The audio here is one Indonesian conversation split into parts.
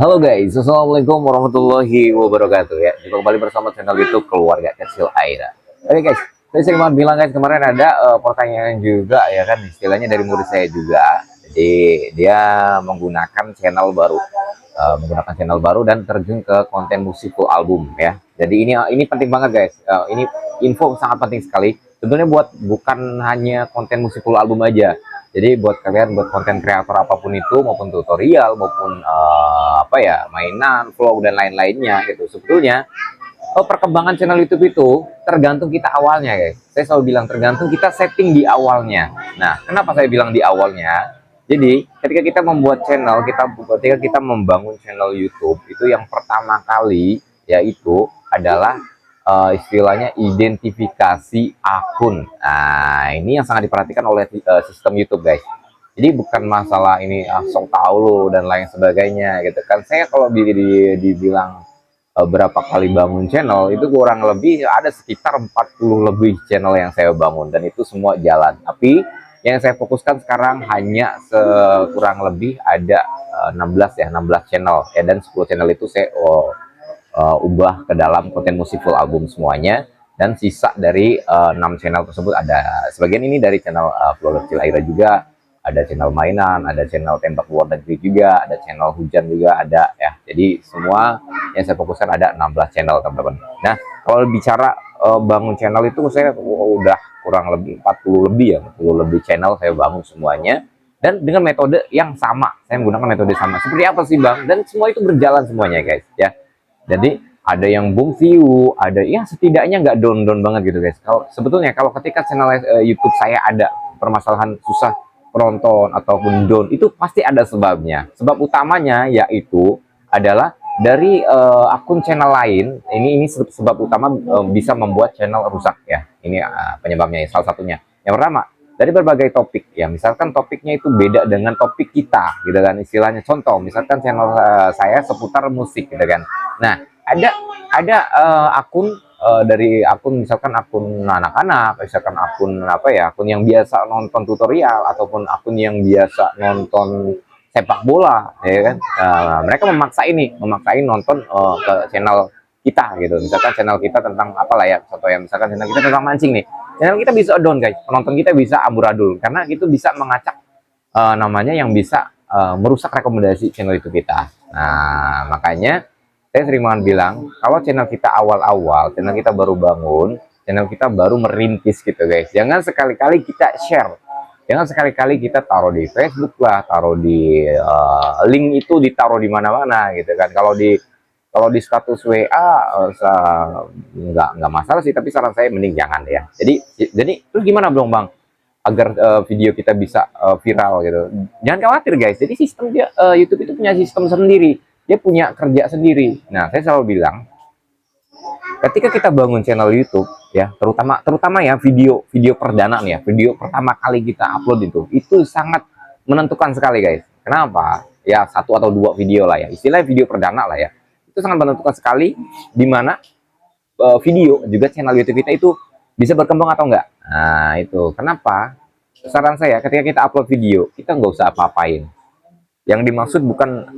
Halo guys, assalamualaikum warahmatullahi wabarakatuh ya. Jumpa kembali bersama channel YouTube Keluarga Kecil Aira. Oke guys, saya sering banget bilang guys, kemarin ada pertanyaan juga ya kan, istilahnya dari murid saya juga. Jadi dia menggunakan channel baru dan terjun ke konten musik full album ya. Jadi ini penting banget guys. Ini info sangat penting sekali. Tentunya bukan hanya konten musik full album aja. Jadi buat kalian, buat konten kreator apapun itu, maupun tutorial, maupun apa ya, mainan, vlog dan lain-lainnya gitu. Sebetulnya perkembangan channel YouTube itu tergantung kita awalnya guys. Saya selalu bilang tergantung kita setting di awalnya. Nah, kenapa saya bilang di awalnya? Jadi ketika kita membuat channel, ketika kita membangun channel YouTube, itu yang pertama kali yaitu adalah istilahnya identifikasi akun. Nah, ini yang sangat diperhatikan oleh sistem YouTube guys. Jadi bukan masalah ini sok tahu lo dan lain sebagainya gitu kan. Saya kalau dibilang berapa kali bangun channel itu kurang lebih ada sekitar 40 lebih channel yang saya bangun dan itu semua jalan. Tapi yang saya fokuskan sekarang hanya kurang lebih ada 16 ya, 16 channel ya, dan 10 channel itu saya ubah ke dalam konten musik full album semuanya, dan sisa dari 6 channel tersebut ada sebagian ini dari channel Keluarga Kecil Aira juga, ada channel mainan, ada channel tembak luar negeri juga, ada channel hujan juga ada ya. Jadi semua yang saya fokuskan ada 16 channel teman-teman. Nah, kalau bicara bangun channel itu saya udah kurang lebih 40 lebih ya, 40 lebih channel saya bangun semuanya, dan dengan metode yang sama. Saya menggunakan metode sama. Seperti apa sih Bang? Dan semua itu berjalan semuanya guys ya. Jadi ada yang boom view, ada ya setidaknya nggak down banget gitu guys. Sebetulnya kalau ketika channel YouTube saya ada permasalahan susah penonton ataupun down, itu pasti ada sebabnya. Sebab utamanya yaitu adalah dari akun channel lain. Ini sebab utama bisa membuat channel rusak ya. Ini penyebabnya ya, salah satunya. Yang pertama, dari berbagai topik ya, misalkan topiknya itu beda dengan topik kita gitu kan, istilahnya contoh misalkan channel saya seputar musik gitu kan. Nah, ada akun dari akun misalkan akun anak-anak, misalkan akun apa ya, akun yang biasa nonton tutorial ataupun akun yang biasa nonton sepak bola ya kan. Mereka memaksain nonton ke channel kita gitu. Misalkan channel kita tentang apalah ya, contoh ya, misalkan channel kita tentang mancing nih, channel kita bisa down guys, penonton kita bisa amburadul karena itu bisa mengacak namanya yang bisa merusak rekomendasi channel itu kita. Nah, makanya saya sering banget bilang kalau channel kita awal-awal, channel kita baru bangun, channel kita baru merintis gitu guys, jangan sekali-kali kita share, jangan sekali-kali kita taruh di Facebook lah, taruh di link itu ditaruh di mana-mana gitu kan. Kalau di status WA nggak masalah sih, tapi saran saya mending jangan ya. Jadi terus gimana dong Bang agar video kita bisa viral gitu? Jangan khawatir guys. Jadi sistem YouTube itu punya sistem sendiri, dia punya kerja sendiri. Nah, saya selalu bilang ketika kita bangun channel YouTube ya, terutama ya video perdana nih ya, video pertama kali kita upload itu sangat menentukan sekali guys. Kenapa? Ya satu atau dua video lah ya, istilahnya video perdana lah ya, itu sangat menentukan sekali di mana video juga channel YouTube kita itu bisa berkembang atau enggak. Nah itu kenapa saran saya ketika kita upload video kita nggak usah apa-apain. Yang dimaksud bukan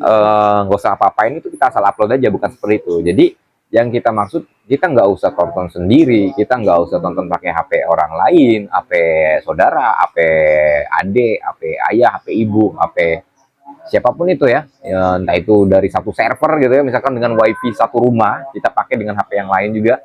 nggak usah apa-apain itu kita asal upload aja, bukan seperti itu. Jadi yang kita maksud kita nggak usah tonton sendiri, kita nggak usah tonton pakai HP orang lain, HP saudara, HP adik, HP ayah, HP ibu, HP siapapun itu ya, entah itu dari satu server gitu ya, misalkan dengan wifi satu rumah kita pakai dengan HP yang lain juga.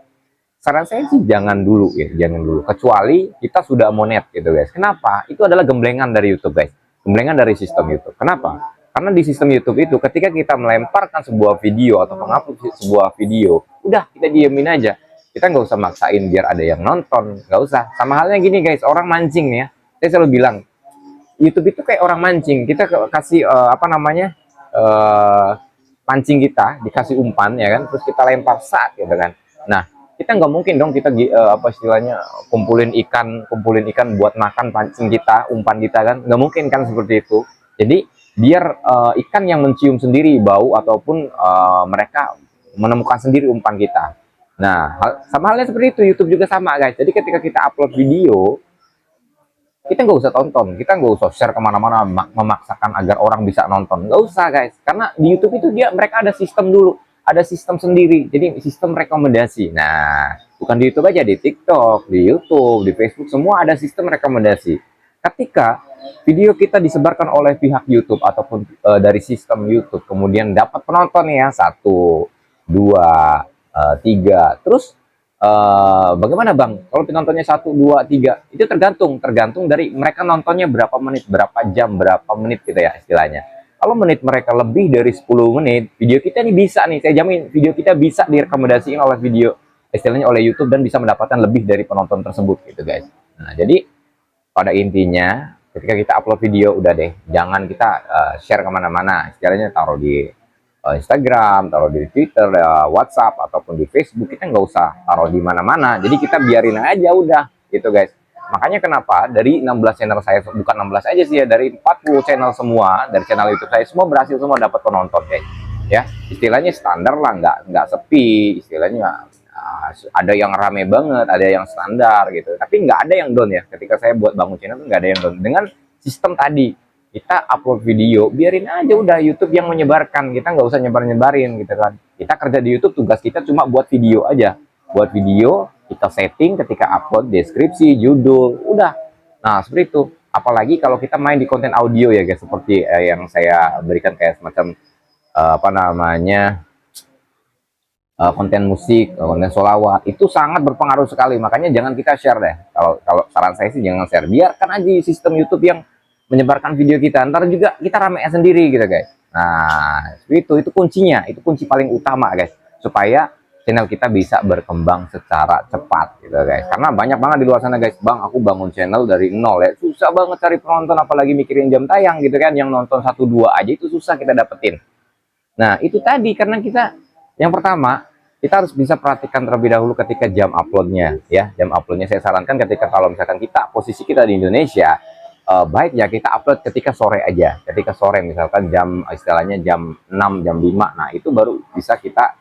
Saran saya sih jangan dulu ya, jangan dulu, kecuali kita sudah monet gitu guys. Kenapa? Itu adalah gemblengan dari YouTube guys, gemblengan dari sistem YouTube. Kenapa? Karena di sistem YouTube itu ketika kita melemparkan sebuah video atau mengupload sebuah video, udah kita diemin aja, kita nggak usah maksain biar ada yang nonton, nggak usah. Sama halnya gini guys, orang mancing nih ya, saya selalu bilang YouTube itu kayak orang mancing. Kita kasih apa namanya, pancing, kita dikasih umpan ya kan, terus kita lempar saat gitu kan. Nah, kita nggak mungkin dong kita apa istilahnya kumpulin ikan buat makan pancing kita, umpan kita kan, nggak mungkin kan seperti itu. Jadi biar ikan yang mencium sendiri bau ataupun mereka menemukan sendiri umpan kita. Nah, sama halnya seperti itu, YouTube juga sama guys. Jadi ketika kita upload video, kita nggak usah tonton, kita nggak usah share kemana-mana, memaksakan agar orang bisa nonton, nggak usah guys, karena di YouTube itu mereka ada sistem dulu, ada sistem sendiri, jadi sistem rekomendasi. Nah, bukan di YouTube aja, di TikTok, di YouTube, di Facebook, semua ada sistem rekomendasi. Ketika video kita disebarkan oleh pihak YouTube ataupun dari sistem YouTube, kemudian dapat penonton ya, 1, 2, 3, terus bagaimana bang kalau penontonnya 1, 2, 3, itu tergantung dari mereka nontonnya berapa menit, berapa jam, berapa menit gitu ya istilahnya. Kalau menit mereka lebih dari 10 menit, video kita ini bisa nih, saya jamin video kita bisa direkomendasikan oleh video istilahnya oleh YouTube dan bisa mendapatkan lebih dari penonton tersebut gitu guys. Nah, jadi pada intinya ketika kita upload video, udah deh, jangan kita share kemana-mana, istilahnya taruh di Instagram, taruh di Twitter, WhatsApp, ataupun di Facebook. Kita nggak usah taruh di mana-mana, jadi kita biarin aja udah gitu guys. Makanya kenapa dari 16 channel saya, bukan 16 aja sih ya, dari 40 channel semua, dari channel YouTube saya semua berhasil semua dapat penonton guys. Ya, istilahnya standar lah, nggak sepi, istilahnya ada yang rame banget, ada yang standar gitu, tapi nggak ada yang down ya. Ketika saya buat bangun channel nggak ada yang down dengan sistem tadi. Kita upload video, biarin aja udah YouTube yang menyebarkan, kita nggak usah nyebarin gitu kan. Kita kerja di YouTube, tugas kita cuma buat video aja, buat video, kita setting ketika upload, deskripsi, judul, udah. Nah seperti itu. Apalagi kalau kita main di konten audio ya guys, seperti yang saya berikan kayak semacam apa namanya, konten musik, konten solawat, itu sangat berpengaruh sekali. Makanya jangan kita share deh. Kalau saran saya sih jangan share, biarkan aja sistem YouTube yang menyebarkan video kita, ntar juga kita ramein sendiri gitu guys. Nah itu kuncinya, itu kunci paling utama guys, supaya channel kita bisa berkembang secara cepat gitu guys. Karena banyak banget di luar sana guys, bang aku bangun channel dari nol ya, susah banget cari penonton, apalagi mikirin jam tayang gitu kan, yang nonton 1, 2 aja itu susah kita dapetin. Nah itu tadi, karena kita yang pertama kita harus bisa perhatikan terlebih dahulu ketika jam uploadnya ya. Jam uploadnya saya sarankan ketika kalau misalkan kita posisi kita di Indonesia, baik ya kita upload ketika sore aja, ketika sore misalkan jam istilahnya jam 6, jam 5, nah itu baru bisa kita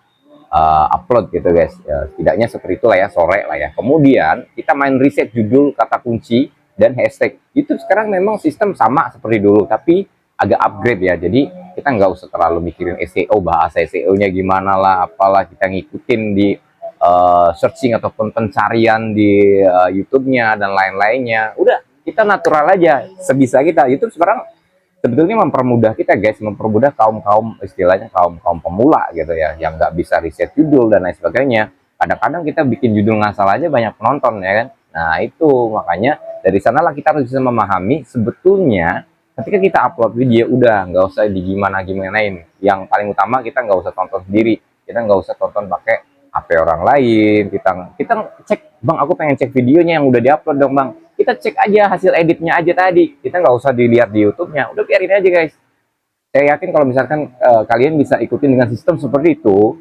upload gitu guys ya, setidaknya seperti itulah ya, sore lah ya. Kemudian kita main riset judul, kata kunci, dan hashtag. YouTube sekarang memang sistem sama seperti dulu tapi agak upgrade ya, jadi kita nggak usah terlalu mikirin SEO, bahasa SEO-nya gimana lah, apalah, kita ngikutin di searching ataupun pencarian di YouTube-nya dan lain-lainnya, udah kita natural aja sebisa kita. YouTube sekarang sebetulnya mempermudah kita guys, mempermudah kaum istilahnya kaum pemula gitu ya, yang nggak bisa riset judul dan lain sebagainya. Kadang-kadang kita bikin judul ngasal aja banyak penonton ya kan. Nah itu makanya dari sanalah kita harus bisa memahami sebetulnya ketika kita upload video, udah nggak usah digimana-gimanain. Yang paling utama kita nggak usah tonton sendiri, kita nggak usah tonton pakai HP orang lain. Kita cek, bang aku pengen cek videonya yang udah diupload dong bang, kita cek aja hasil editnya aja tadi, kita nggak usah dilihat di YouTube-nya, udah biarin aja guys. Saya yakin kalau misalkan kalian bisa ikutin dengan sistem seperti itu,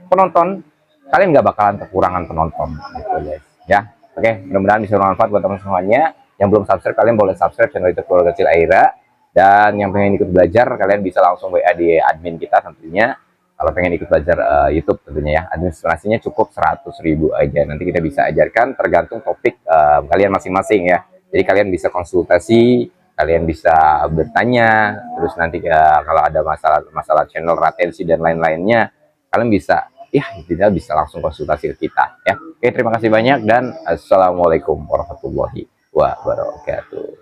penonton kalian nggak bakalan kekurangan penonton gitu guys ya. Oke, mudah-mudahan bisa bermanfaat buat teman semuanya. Yang belum subscribe, kalian boleh subscribe channel YouTube Keluarga Kecil Aira, dan yang pengen ikut belajar kalian bisa langsung WA di admin kita tentunya. Kalau pengen ikut belajar YouTube tentunya ya, administrasinya cukup 100.000 aja. Nanti kita bisa ajarkan tergantung topik kalian masing-masing ya. Jadi kalian bisa konsultasi, kalian bisa bertanya, terus nanti kalau ada masalah channel retensi dan lain-lainnya, kalian bisa ya tidak bisa langsung konsultasi ke kita ya. Oke, terima kasih banyak dan assalamualaikum warahmatullahi wabarakatuh.